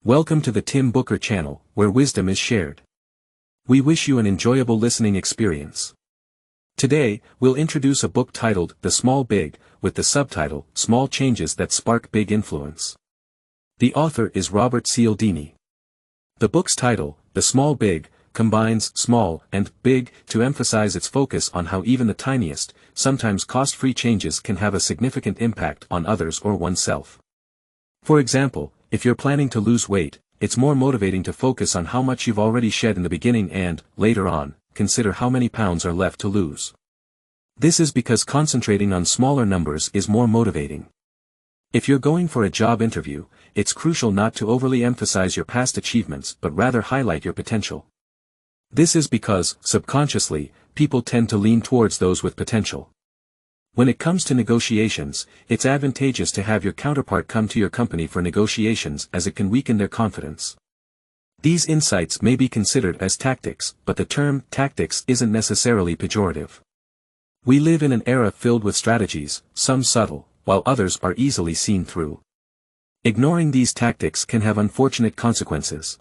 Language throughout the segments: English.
Welcome to the Tim Booker channel, where wisdom is shared. We wish you an enjoyable listening experience. Today, we'll introduce a book titled The Small Big, with the subtitle, Small Changes That Spark Big Influence. The author is Robert Cialdini. The book's title, The Small Big, combines small and big to emphasize its focus on how even the tiniest, sometimes cost-free changes can have a significant impact on others or oneself. For example, if you're planning to lose weight, it's more motivating to focus on how much you've already shed in the beginning and, later on, consider how many pounds are left to lose. This is because concentrating on smaller numbers is more motivating. If you're going for a job interview, it's crucial not to overly emphasize your past achievements but rather highlight your potential. This is because, subconsciously, people tend to lean towards those with potential. When it comes to negotiations, it's advantageous to have your counterpart come to your company for negotiations as it can weaken their confidence. These insights may be considered as tactics, but the term tactics isn't necessarily pejorative. We live in an era filled with strategies, some subtle, while others are easily seen through. Ignoring these tactics can have unfortunate consequences.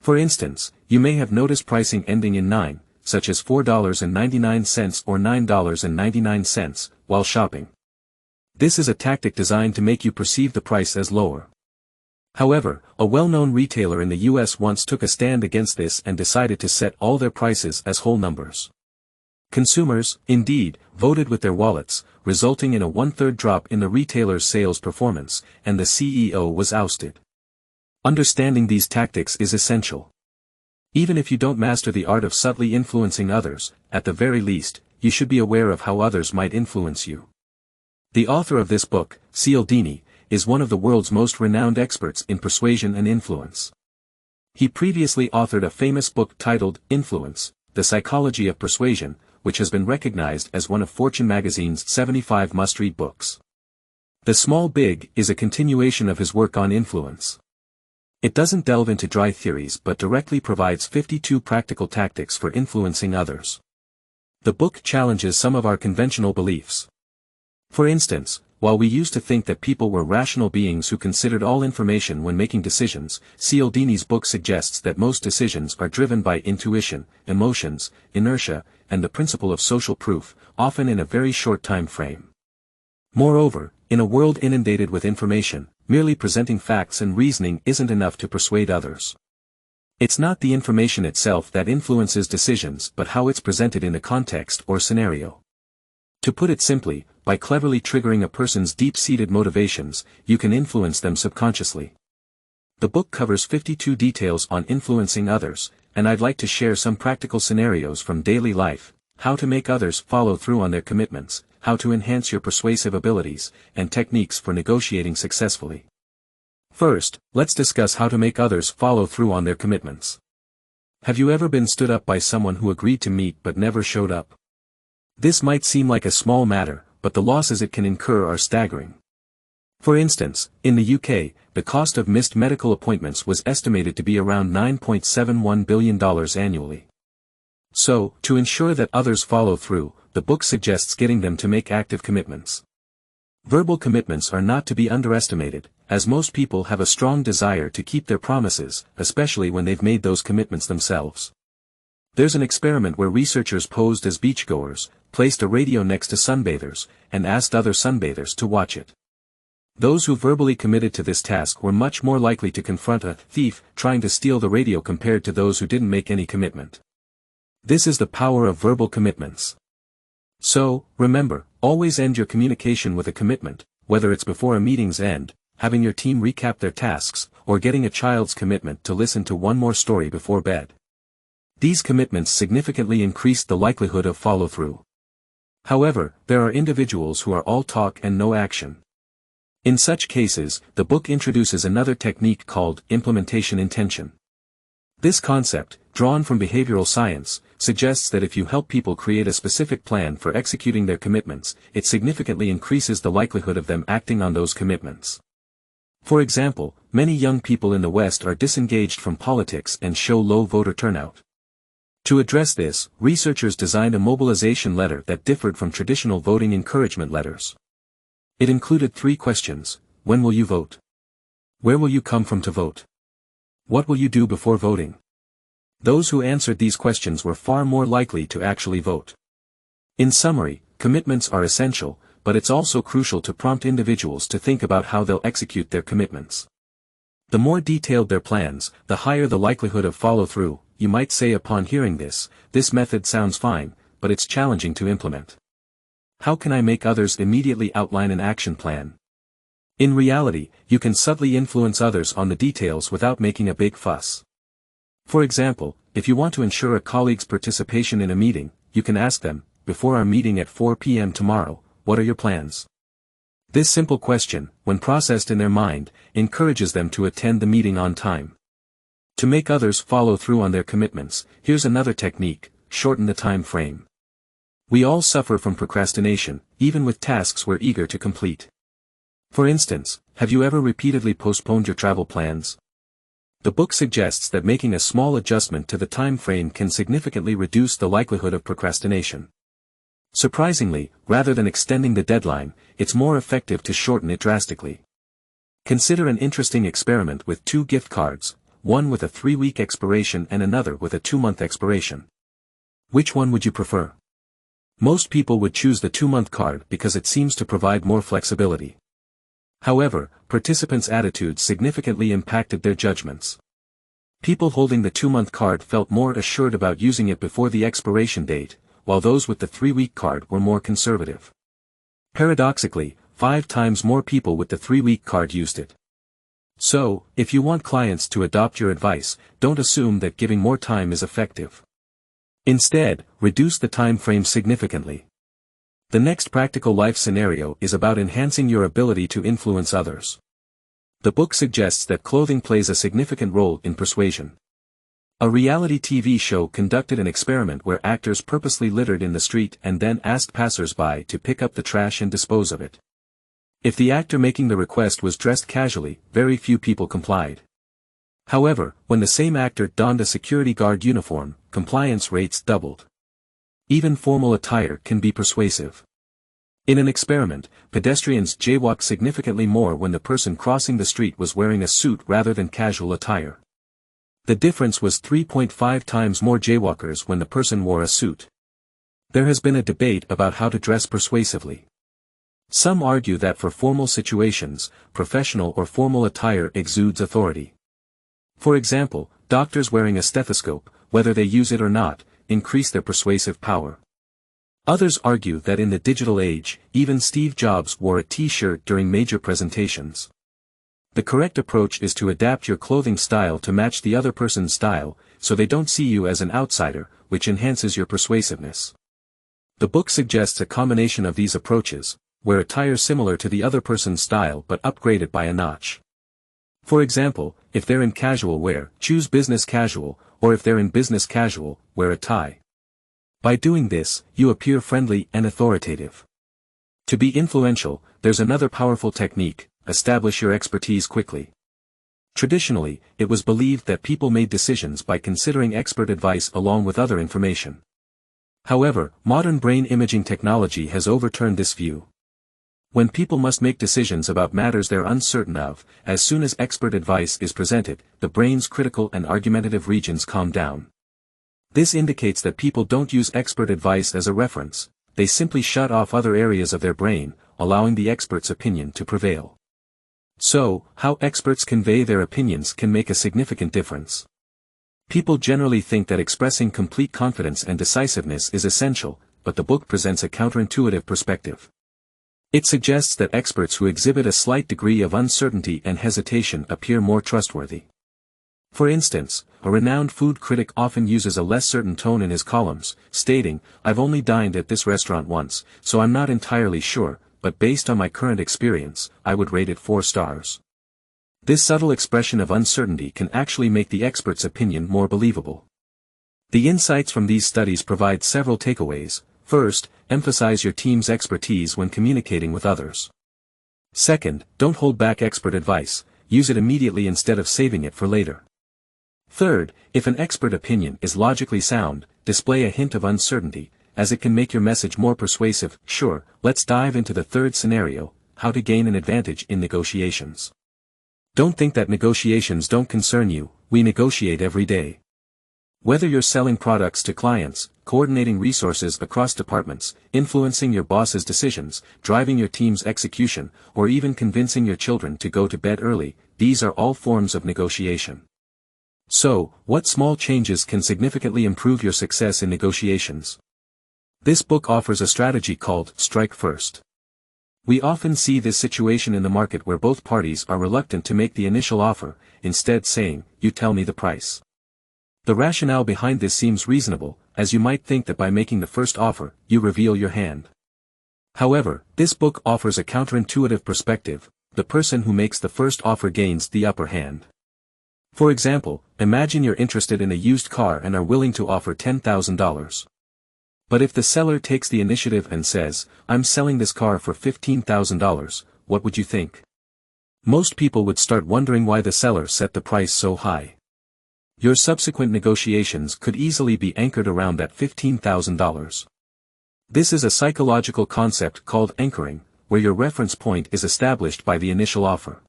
For instance, you may have noticed pricing ending in 9, such as $4.99 or $9.99, while shopping. This is a tactic designed to make you perceive the price as lower. However, a well-known retailer in the US once took a stand against this and decided to set all their prices as whole numbers. Consumers, indeed, voted with their wallets, resulting in a one-third drop in the retailer's sales performance, and the CEO was ousted. Understanding these tactics is essential. Even if you don't master the art of subtly influencing others, at the very least, you should be aware of how others might influence you. The author of this book, Cialdini, is one of the world's most renowned experts in persuasion and influence. He previously authored a famous book titled Influence, The Psychology of Persuasion, which has been recognized as one of Fortune magazine's 75 must-read books. The Small Big is a continuation of his work on influence. It doesn't delve into dry theories but directly provides 52 practical tactics for influencing others. The book challenges some of our conventional beliefs. For instance, while we used to think that people were rational beings who considered all information when making decisions, Cialdini's book suggests that most decisions are driven by intuition, emotions, inertia, and the principle of social proof, often in a very short time frame. Moreover, in a world inundated with information, merely presenting facts and reasoning isn't enough to persuade others. It's not the information itself that influences decisions but how it's presented in a context or scenario. To put it simply, by cleverly triggering a person's deep-seated motivations, you can influence them subconsciously. The book covers 52 details on influencing others, and I'd like to share some practical scenarios from daily life: how to make others follow through on their commitments, how to enhance your persuasive abilities, and techniques for negotiating successfully. First, let's discuss how to make others follow through on their commitments. Have you ever been stood up by someone who agreed to meet but never showed up? This might seem like a small matter, but the losses it can incur are staggering. For instance, in the UK, the cost of missed medical appointments was estimated to be around $9.71 billion annually. So, to ensure that others follow through, the book suggests getting them to make active commitments. Verbal commitments are not to be underestimated, as most people have a strong desire to keep their promises, especially when they've made those commitments themselves. There's an experiment where researchers posed as beachgoers, placed a radio next to sunbathers, and asked other sunbathers to watch it. Those who verbally committed to this task were much more likely to confront a thief trying to steal the radio compared to those who didn't make any commitment. This is the power of verbal commitments. So, remember, always end your communication with a commitment, whether it's before a meeting's end, having your team recap their tasks, or getting a child's commitment to listen to one more story before bed. These commitments significantly increase the likelihood of follow-through. However, there are individuals who are all talk and no action. In such cases, the book introduces another technique called implementation intention. This concept, drawn from behavioral science, suggests that if you help people create a specific plan for executing their commitments, it significantly increases the likelihood of them acting on those commitments. For example, many young people in the West are disengaged from politics and show low voter turnout. To address this, researchers designed a mobilization letter that differed from traditional voting encouragement letters. It included 3 questions: when will you vote? Where will you come from to vote? What will you do before voting? Those who answered these questions were far more likely to actually vote. In summary, commitments are essential, but it's also crucial to prompt individuals to think about how they'll execute their commitments. The more detailed their plans, the higher the likelihood of follow-through. You might say upon hearing this method sounds fine, but it's challenging to implement. How can I make others immediately outline an action plan? In reality, you can subtly influence others on the details without making a big fuss. For example, if you want to ensure a colleague's participation in a meeting, you can ask them, before our meeting at 4 p.m. tomorrow, what are your plans? This simple question, when processed in their mind, encourages them to attend the meeting on time. To make others follow through on their commitments, here's another technique: shorten the time frame. We all suffer from procrastination, even with tasks we're eager to complete. For instance, have you ever repeatedly postponed your travel plans? The book suggests that making a small adjustment to the time frame can significantly reduce the likelihood of procrastination. Surprisingly, rather than extending the deadline, it's more effective to shorten it drastically. Consider an interesting experiment with 2 gift cards, one with a 3-week expiration and another with a 2-month expiration. Which one would you prefer? Most people would choose the 2-month card because it seems to provide more flexibility. However, participants' attitudes significantly impacted their judgments. People holding the 2-month card felt more assured about using it before the expiration date, while those with the 3-week card were more conservative. Paradoxically, 5 times more people with the 3-week card used it. So, if you want clients to adopt your advice, don't assume that giving more time is effective. Instead, reduce the time frame significantly. The next practical life scenario is about enhancing your ability to influence others. The book suggests that clothing plays a significant role in persuasion. A reality TV show conducted an experiment where actors purposely littered in the street and then asked passers-by to pick up the trash and dispose of it. If the actor making the request was dressed casually, very few people complied. However, when the same actor donned a security guard uniform, compliance rates doubled. Even formal attire can be persuasive. In an experiment, pedestrians jaywalked significantly more when the person crossing the street was wearing a suit rather than casual attire. The difference was 3.5 times more jaywalkers when the person wore a suit. There has been a debate about how to dress persuasively. Some argue that for formal situations, professional or formal attire exudes authority. For example, doctors wearing a stethoscope, whether they use it or not, increase their persuasive power. Others argue that in the digital age, even Steve Jobs wore a t-shirt during major presentations. The correct approach is to adapt your clothing style to match the other person's style, so they don't see you as an outsider, which enhances your persuasiveness. The book suggests a combination of these approaches: wear attire similar to the other person's style but upgraded by a notch. For example, if they're in casual wear, choose business casual, or if they're in business casual, wear a tie. By doing this, you appear friendly and authoritative. To be influential, there's another powerful technique: establish your expertise quickly. Traditionally, it was believed that people made decisions by considering expert advice along with other information. However, modern brain imaging technology has overturned this view. When people must make decisions about matters they're uncertain of, as soon as expert advice is presented, the brain's critical and argumentative regions calm down. This indicates that people don't use expert advice as a reference, they simply shut off other areas of their brain, allowing the expert's opinion to prevail. So, how experts convey their opinions can make a significant difference. People generally think that expressing complete confidence and decisiveness is essential, but the book presents a counterintuitive perspective. It suggests that experts who exhibit a slight degree of uncertainty and hesitation appear more trustworthy. For instance, a renowned food critic often uses a less certain tone in his columns, stating, "I've only dined at this restaurant once, so I'm not entirely sure, but based on my current experience, I would rate it 4 stars." This subtle expression of uncertainty can actually make the expert's opinion more believable. The insights from these studies provide several takeaways. First, emphasize your team's expertise when communicating with others. Second, don't hold back expert advice, use it immediately instead of saving it for later. Third, if an expert opinion is logically sound, display a hint of uncertainty, as it can make your message more persuasive. Sure, let's dive into the third scenario: how to gain an advantage in negotiations. Don't think that negotiations don't concern you, we negotiate every day. Whether you're selling products to clients, coordinating resources across departments, influencing your boss's decisions, driving your team's execution, or even convincing your children to go to bed early, these are all forms of negotiation. So, what small changes can significantly improve your success in negotiations? This book offers a strategy called strike first. We often see this situation in the market where both parties are reluctant to make the initial offer, instead saying, "You tell me the price." The rationale behind this seems reasonable, as you might think that by making the first offer, you reveal your hand. However, this book offers a counterintuitive perspective: the person who makes the first offer gains the upper hand. For example, imagine you're interested in a used car and are willing to offer $10,000. But if the seller takes the initiative and says, "I'm selling this car for $15,000, what would you think?" Most people would start wondering why the seller set the price so high. Your subsequent negotiations could easily be anchored around that $15,000. This is a psychological concept called anchoring, where your reference point is established by the initial offer.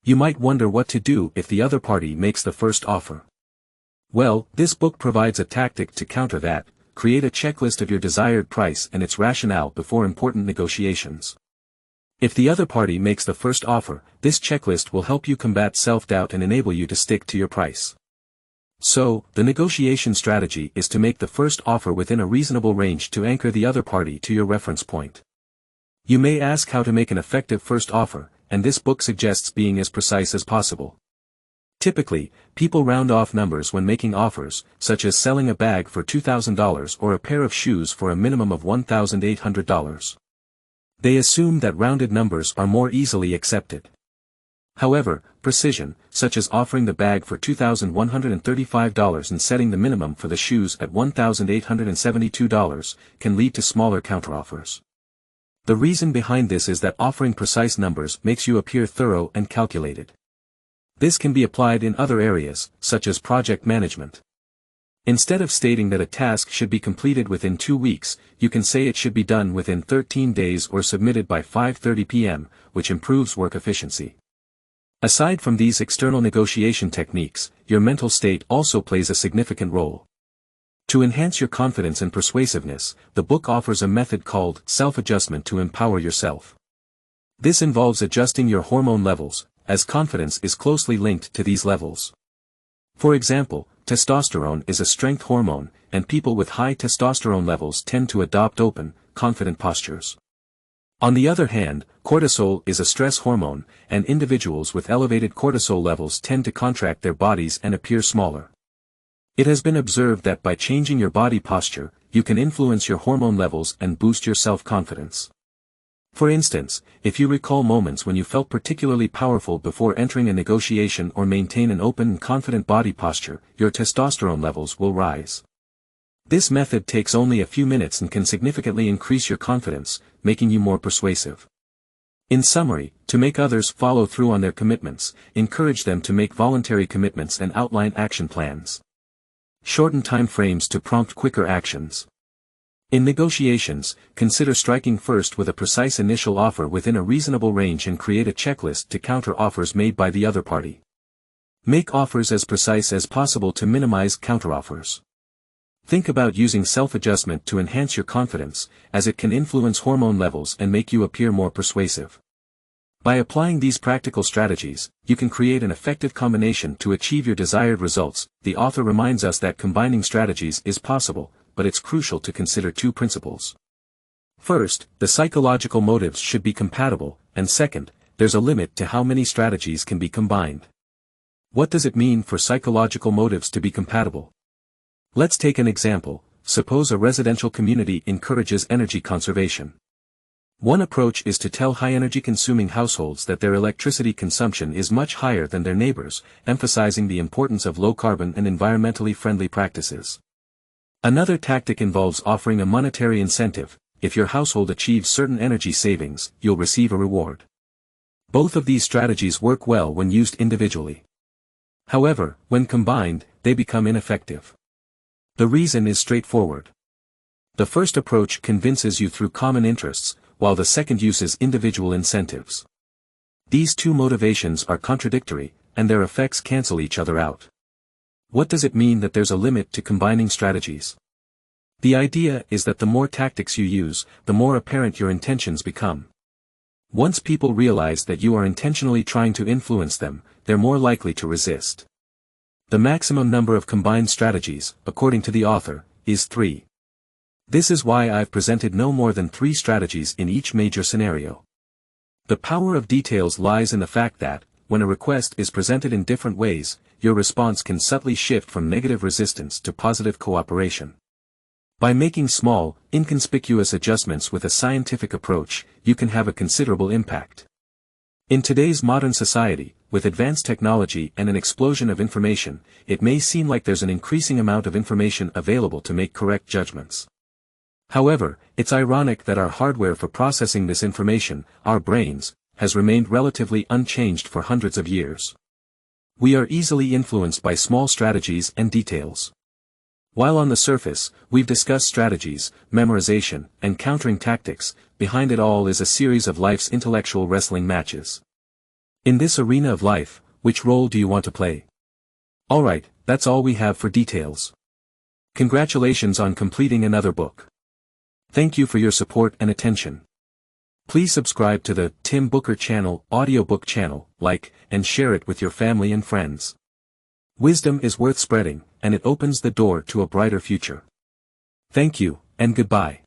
You might wonder what to do if the other party makes the first offer. Well, this book provides a tactic to counter that: create a checklist of your desired price and its rationale before important negotiations. If the other party makes the first offer, this checklist will help you combat self-doubt and enable you to stick to your price. So, the negotiation strategy is to make the first offer within a reasonable range to anchor the other party to your reference point. You may ask how to make an effective first offer, and this book suggests being as precise as possible. Typically, people round off numbers when making offers, such as selling a bag for $2,000 or a pair of shoes for a minimum of $1,800. They assume that rounded numbers are more easily accepted. However, precision, such as offering the bag for $2,135 and setting the minimum for the shoes at $1,872, can lead to smaller counteroffers. The reason behind this is that offering precise numbers makes you appear thorough and calculated. This can be applied in other areas, such as project management. Instead of stating that a task should be completed within 2 weeks, you can say it should be done within 13 days or submitted by 5:30 p.m., which improves work efficiency. Aside from these external negotiation techniques, your mental state also plays a significant role. To enhance your confidence and persuasiveness, the book offers a method called self-adjustment to empower yourself. This involves adjusting your hormone levels, as confidence is closely linked to these levels. For example, testosterone is a strength hormone, and people with high testosterone levels tend to adopt open, confident postures. On the other hand, cortisol is a stress hormone, and individuals with elevated cortisol levels tend to contract their bodies and appear smaller. It has been observed that by changing your body posture, you can influence your hormone levels and boost your self-confidence. For instance, if you recall moments when you felt particularly powerful before entering a negotiation or maintain an open and confident body posture, your testosterone levels will rise. This method takes only a few minutes and can significantly increase your confidence, making you more persuasive. In summary, to make others follow through on their commitments, encourage them to make voluntary commitments and outline action plans. Shorten time frames to prompt quicker actions. In negotiations, consider striking first with a precise initial offer within a reasonable range and create a checklist to counter offers made by the other party. Make offers as precise as possible to minimize counteroffers. Think about using self-adjustment to enhance your confidence, as it can influence hormone levels and make you appear more persuasive. By applying these practical strategies, you can create an effective combination to achieve your desired results. The author reminds us that combining strategies is possible, but it's crucial to consider 2 principles. First, the psychological motives should be compatible, and second, there's a limit to how many strategies can be combined. What does it mean for psychological motives to be compatible? Let's take an example. Suppose a residential community encourages energy conservation. One approach is to tell high-energy consuming households that their electricity consumption is much higher than their neighbors, emphasizing the importance of low-carbon and environmentally friendly practices. Another tactic involves offering a monetary incentive. If your household achieves certain energy savings, you'll receive a reward. Both of these strategies work well when used individually. However, when combined, they become ineffective. The reason is straightforward. The first approach convinces you through common interests, while the second uses individual incentives. These two motivations are contradictory, and their effects cancel each other out. What does it mean that there's a limit to combining strategies? The idea is that the more tactics you use, the more apparent your intentions become. Once people realize that you are intentionally trying to influence them, they're more likely to resist. The maximum number of combined strategies, according to the author, is 3. This is why I've presented no more than 3 strategies in each major scenario. The power of details lies in the fact that, when a request is presented in different ways, your response can subtly shift from negative resistance to positive cooperation. By making small, inconspicuous adjustments with a scientific approach, you can have a considerable impact. In today's modern society, with advanced technology and an explosion of information, it may seem like there's an increasing amount of information available to make correct judgments. However, it's ironic that our hardware for processing this information, our brains, has remained relatively unchanged for hundreds of years. We are easily influenced by small strategies and details. While on the surface, we've discussed strategies, memorization, and countering tactics, behind it all is a series of life's intellectual wrestling matches. In this arena of life, which role do you want to play? Alright, that's all we have for details. Congratulations on completing another book. Thank you for your support and attention. Please subscribe to the Tim Booker Channel audiobook channel, like, and share it with your family and friends. Wisdom is worth spreading, and it opens the door to a brighter future. Thank you, and goodbye.